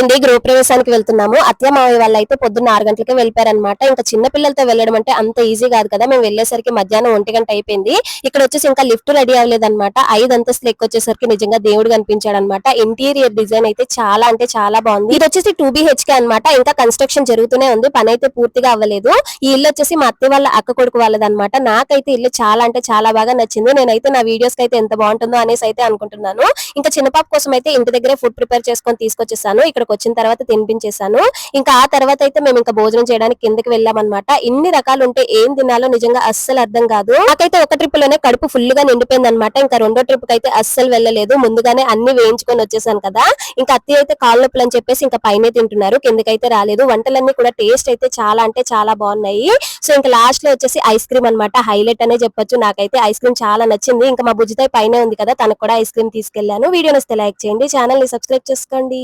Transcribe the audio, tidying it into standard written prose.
అండి గృహప్రవేశానికి వెళ్తున్నాము. అత్తయ్య మావయ్య వాళ్ళైతే పొద్దున్న 6 గంటలకే వెళ్ళిపోయారనమాట. ఇంకా చిన్న పిల్లలతో వెళ్ళడం అంటే అంత ఈజీ కాదు కదా. మేము వెళ్ళేసరికి మధ్యాహ్నం 1 గంట అయిపోయింది. ఇక్కడ వచ్చేసి ఇంకా లిఫ్ట్ రెడీ అవ్వలేదన్నమాట. 5 అంతస్తులు ఎక్కొచ్చేసరికి నిజంగా దేవుడు కనిపించాడనమాట. ఇంటీరియర్ డిజైన్ అయితే చాలా అంటే చాలా బాగుంది. ఇది వచ్చేసి 2 BHK అనమాట. ఇంకా కన్స్ట్రక్షన్ జరుగుతూనే ఉంది. పని అయితే పూర్తిగా అవ్వలేదు. ఈ ఇల్లు వచ్చేసి మా అత్తయ్య వాళ్ళ అక్క కొడుకు వాళ్ళదన్నమాట. నాకైతే ఇల్లు చాలా అంటే చాలా బాగా నచ్చింది. నేనైతే నా వీడియోస్ కి అయితే ఎంత బాగుంటుందో అనేసి అయితే అనుకుంటున్నాను. ఇంకా చిన్న పాప కోసం అయితే ఇంటి దగ్గరే ఫుడ్ ప్రిపేర్ చేసుకొని తీసుకొచ్చేసాను. ఇక్కడికి వచ్చిన తర్వాత తినిపించేసాను. ఇంకా ఆ తర్వాత అయితే మేము ఇంకా భోజనం చేయడానికి కిందకి వెళ్ళామన్నమాట. ఇన్ని రకాలు ఉంటే ఏం తినాలో నిజంగా అస్సలు అర్థం కాదు. నాకైతే ఒక ట్రిప్ లోనే కడుపు ఫుల్ గా నిండిపోయింది అనమాట. ఇంకా రెండో ట్రిప్ కి అయితే అస్సలు వెళ్ళలేదు. ముందుగానే అన్ని వేయించుకొని వచ్చేసాను కదా. ఇంకా అత్తయ్య అయితే కాళ్ళ నొప్పులు అని చెప్పేసి ఇంకా పైనే తింటున్నారు, కిందకైతే రాలేదు. వంటలన్నీ కూడా టేస్ట్ అయితే చాలా అంటే చాలా బాగున్నాయి. సో ఇంకా లాస్ట్ లో వచ్చేసి ఐస్ క్రీమ్ అనమాట. హైలైట్ అనే చెప్పొచ్చు. నాకైతే ఐస్ క్రీమ్ చాలా నచ్చింది. ఇంకా మా బుజ్జితాయి పైనే ఉంది కదా, తనకు కూడా ఐస్ క్రీమ్ తీసుకెళ్లాను. వీడియో నచ్చితే లైక్ చేయండి, ఛానల్ ని సబ్స్క్రైబ్ చేసుకోండి.